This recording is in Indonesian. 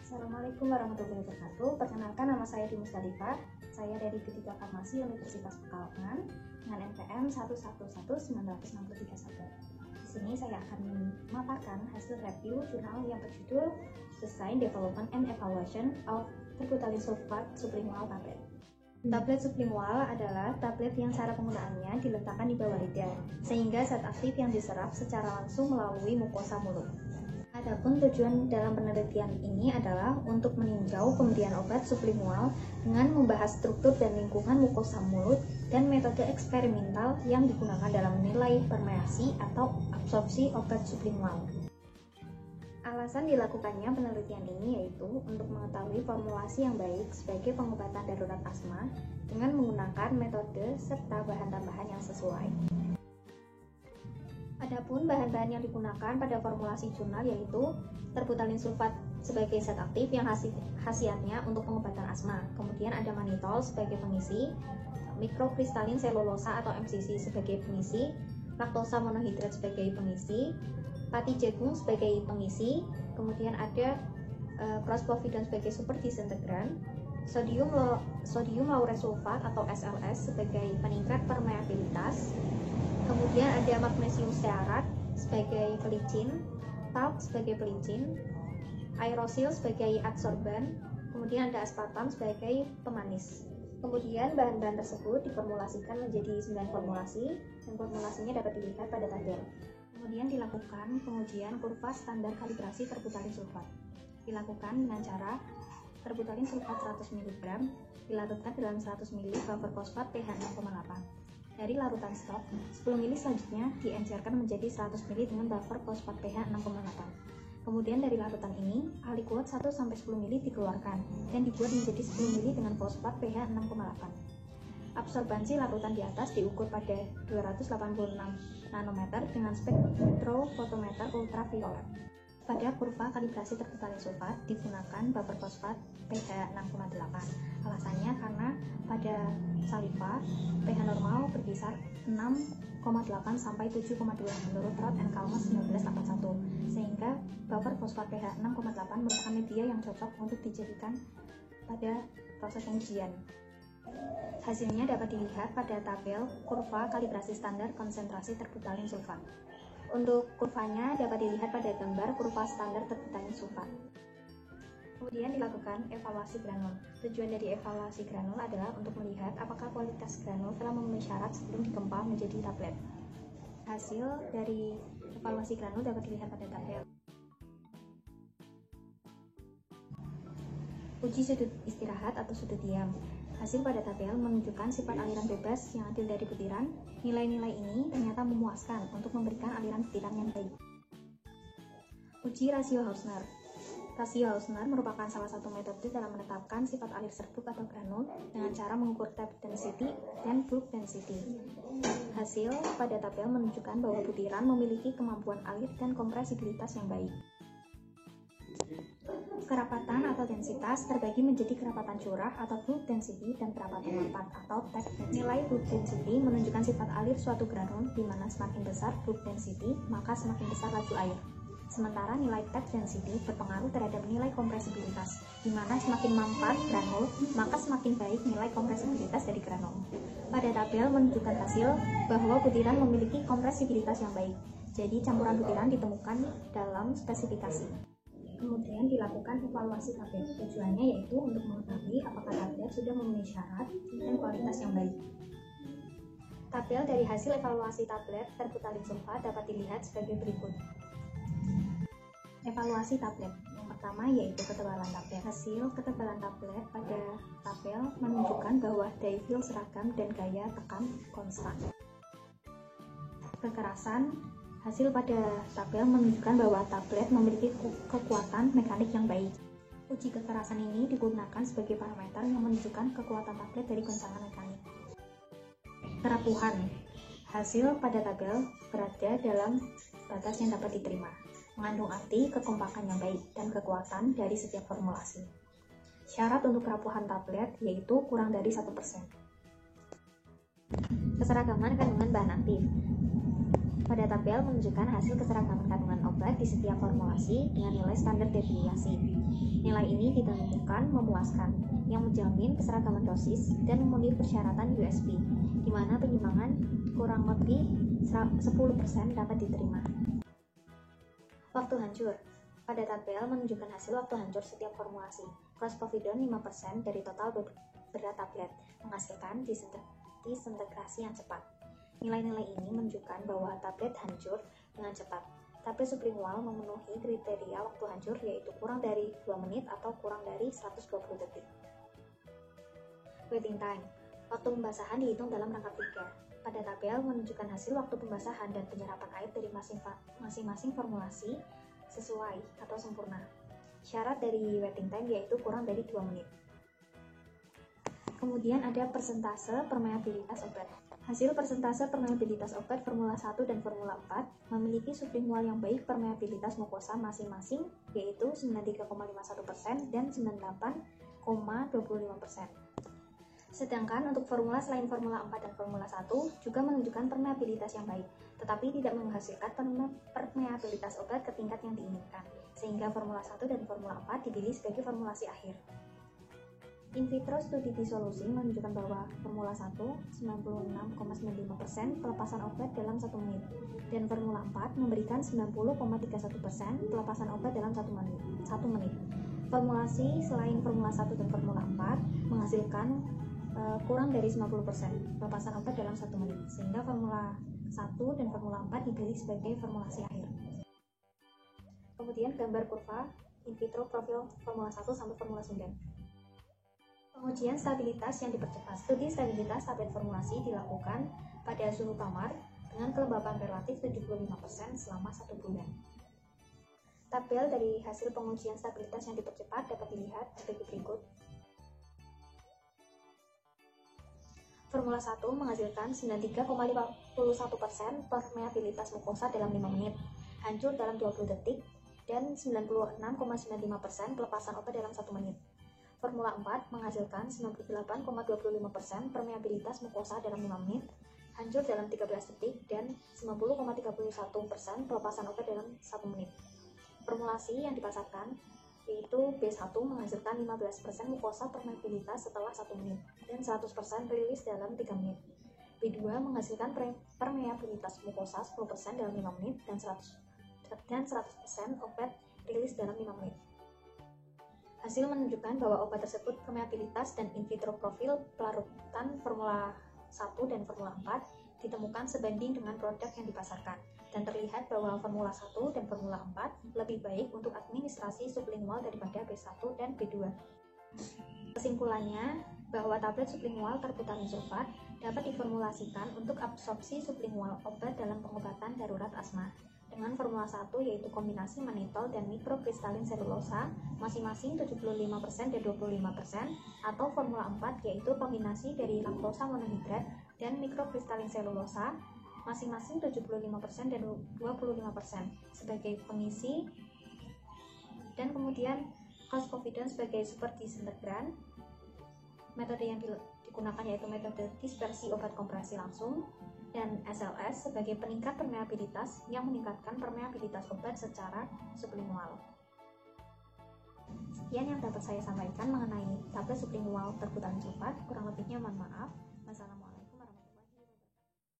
Assalamualaikum warahmatullahi wabarakatuh. Perkenalkan, nama saya Dimus Khalifa. Saya dari Ketiga Farmasi Universitas Pekalongan dengan NPM 1119631. Di sini saya akan memaparkan hasil review jurnal yang berjudul Design, Development, and Evaluation of Terbutaling Sulfate Sublingual Tablet. Tablet sublingual adalah tablet yang cara penggunaannya diletakkan di bawah lidah, sehingga zat aktif yang diserap secara langsung melalui mukosa mulut. Adapun tujuan dalam penelitian ini adalah untuk meninjau pemberian obat sublingual dengan membahas struktur dan lingkungan mukosa mulut dan metode eksperimental yang digunakan dalam menilai permeasi atau absorpsi obat sublingual. Alasan dilakukannya penelitian ini yaitu untuk mengetahui formulasi yang baik sebagai pengobatan darurat asma dengan menggunakan metode serta bahan tambahan yang sesuai. Adapun bahan-bahan yang digunakan pada formulasi jurnal yaitu terbutalin sulfat sebagai zat aktif yang khasiatnya untuk pengobatan asma. Kemudian ada mannitol sebagai pengisi, mikrokristalin selulosa atau MCC sebagai pengisi, laktosa monohidrat sebagai pengisi, pati jagung sebagai pengisi, kemudian ada prospovidon sebagai super disintegran, sodium lauret sulfat atau SLS sebagai peningkat permeabilitas, kemudian ada magnesium stearat sebagai pelicin, talc sebagai pelicin, aerosil sebagai adsorban, kemudian ada aspartam sebagai pemanis. Kemudian bahan-bahan tersebut diformulasikan menjadi 9 formulasi dan formulasinya dapat dilihat pada tabel. Kemudian dilakukan pengujian kurva standar kalibrasi terbutalin sulfat. Dilakukan dengan cara terbutalin sulfat 100 mg dilarutkan dalam 100 ml buffer fosfat pH 6,8. Dari larutan stok, 10 ml selanjutnya diencerkan menjadi 100 ml dengan buffer fosfat pH 6,8. Kemudian dari larutan ini, aliquot 1-10 ml dikeluarkan dan dibuat menjadi 10 ml dengan fosfat pH 6,8. Absorbansi larutan di atas diukur pada 286 nanometer dengan spektrofotometer ultraviolet. Pada kurva kalibrasi terbutalin sulfat digunakan buffer fosfat pH 6,8. Alasannya karena pada saliva pH normal berkisar 6,8 sampai 7,2 menurut Roth and Kalmus 1981, sehingga buffer fosfat pH 6,8 merupakan media yang cocok untuk dijadikan pada proses pengujian. Hasilnya dapat dilihat pada tabel kurva kalibrasi standar konsentrasi terbutalin sulfat. Untuk kurvanya dapat dilihat pada gambar kurva standar terbutalin sulfat. Kemudian dilakukan evaluasi granul. Tujuan dari evaluasi granul adalah untuk melihat apakah kualitas granul telah memenuhi syarat sebelum dikempal menjadi tablet. Hasil dari evaluasi granul dapat dilihat pada tabel. Uji sudut istirahat atau sudut diam. Hasil pada tabel menunjukkan sifat aliran bebas yang adil dari butiran. Nilai-nilai ini ternyata memuaskan untuk memberikan aliran butiran yang baik. Uji rasio Hausner. Rasio Hausner merupakan salah satu metode dalam menetapkan sifat alir serbuk atau granul dengan cara mengukur tape density dan bulk density. Hasil pada tabel menunjukkan bahwa butiran memiliki kemampuan alir dan kompresibilitas yang baik. Kerapatan atau densitas terbagi menjadi kerapatan curah atau bulk density dan kerapatan lipat atau tape density. Nilai bulk density menunjukkan sifat alir suatu granul, di mana semakin besar bulk density, maka semakin besar laju air. Sementara nilai tape density berpengaruh terhadap nilai kompresibilitas, di mana semakin mampat granul, maka semakin baik nilai kompresibilitas dari granul. Pada tabel menunjukkan hasil bahwa butiran memiliki kompresibilitas yang baik, jadi campuran butiran ditemukan dalam spesifikasi. Kemudian dilakukan evaluasi tablet. Tujuannya yaitu untuk mengetahui apakah tablet sudah memenuhi syarat dan kualitas yang baik. Tabel dari hasil evaluasi tablet terbutalin sulfat dapat dilihat sebagai berikut. Evaluasi tablet. Yang pertama yaitu ketebalan tablet. Hasil ketebalan tablet pada tabel menunjukkan bahwa dye-fill seragam dan gaya tekan konstan. Kekerasan. Hasil pada tabel menunjukkan bahwa tablet memiliki kekuatan mekanik yang baik. Uji kekerasan ini digunakan sebagai parameter yang menunjukkan kekuatan tablet dari goncangan mekanik. Kerapuhan. Hasil pada tabel berada dalam batas yang dapat diterima, mengandung arti kekompakan yang baik dan kekuatan dari setiap formulasi. Syarat untuk kerapuhan tablet yaitu kurang dari 1%. Keseragaman kandungan bahan aktif. Pada tabel menunjukkan hasil keseragaman kandungan obat di setiap formulasi dengan nilai standar deviasi. Nilai ini ditentukan memuaskan, yang menjamin keseragaman dosis dan memenuhi persyaratan USP, di mana penyimpangan kurang lebih 10% dapat diterima. Waktu hancur. Pada tabel menunjukkan hasil waktu hancur setiap formulasi. Prospovidon 5% dari total berat tablet, menghasilkan disintegrasi yang cepat. Nilai-nilai ini menunjukkan bahwa tablet hancur dengan cepat. Tablet sublingual memenuhi kriteria waktu hancur yaitu kurang dari 2 menit atau kurang dari 120 detik. Waiting time. Waktu pembasahan dihitung dalam rangkap 3. Pada tabel menunjukkan hasil waktu pembasahan dan penyerapan air dari masing-masing formulasi sesuai atau sempurna. Syarat dari waiting time yaitu kurang dari 2 menit. Kemudian ada persentase permeabilitas obat. Hasil persentase permeabilitas obat Formula 1 dan Formula 4 memiliki sublingual yang baik permeabilitas mukosa masing-masing yaitu 93,51% dan 98,25%. Sedangkan untuk formula selain Formula 4 dan Formula 1 juga menunjukkan permeabilitas yang baik, tetapi tidak menghasilkan permeabilitas obat ke tingkat yang diinginkan, sehingga Formula 1 dan Formula 4 dipilih sebagai formulasi akhir. In vitro studi disolusi menunjukkan bahwa Formula 1 96,95% pelepasan obat dalam 1 menit dan Formula 4 memberikan 90,31% pelepasan obat dalam 1 menit. Formulasi selain Formula 1 dan Formula 4 menghasilkan kurang dari 90% pelepasan obat dalam 1 menit, sehingga Formula 1 dan Formula 4 dipilih sebagai formulasi akhir. Kemudian gambar kurva in vitro profil Formula 1 sampai Formula 9. Pengujian stabilitas yang dipercepat. Studi stabilitas tablet formulasi dilakukan pada suhu kamar dengan kelembapan relatif 75% selama 1 bulan. Tabel dari hasil pengujian stabilitas yang dipercepat dapat dilihat sebagai berikut. Formula 1 menghasilkan 93,51% permeabilitas mukosa dalam 5 menit, hancur dalam 20 detik, dan 96,95% pelepasan obat dalam 1 menit. Formula 4 menghasilkan 98,25% permeabilitas mukosa dalam 5 menit, hancur dalam 13 detik, dan 90,31% pelepasan obat dalam 1 menit. Formulasi yang dipasarkan yaitu B1 menghasilkan 15% mukosa permeabilitas setelah 1 menit, dan 100% rilis dalam 3 menit. B2 menghasilkan permeabilitas mukosa 10% dalam 5 menit, dan 100% obat rilis dalam 5 menit. Hasil menunjukkan bahwa obat tersebut permeabilitas dan in vitro profil pelarutan Formula 1 dan Formula 4 ditemukan sebanding dengan produk yang dipasarkan, dan terlihat bahwa Formula 1 dan Formula 4 lebih baik untuk administrasi sublingual daripada B1 dan B2. Kesimpulannya, bahwa tablet sublingual terbutalin sulfat dapat diformulasikan untuk absorpsi sublingual obat dalam pengobatan darurat asma dengan Formula 1 yaitu kombinasi manitol dan mikrokristalin selulosa masing-masing 75% dan 25%, atau Formula 4 yaitu kombinasi dari laktosa monohidrat dan mikrokristalin selulosa masing-masing 75% dan 25% sebagai pengisi, dan kemudian Prospovidon sebagai super disintegran. Metode yang digunakan yaitu metode dispersi obat kompresi langsung, dan SLS sebagai peningkat permeabilitas yang meningkatkan permeabilitas obat secara sublingual. Sekian yang dapat saya sampaikan mengenai tablet sublingual terbutalin sulfat, kurang lebihnya mohon maaf. Wassalamualaikum.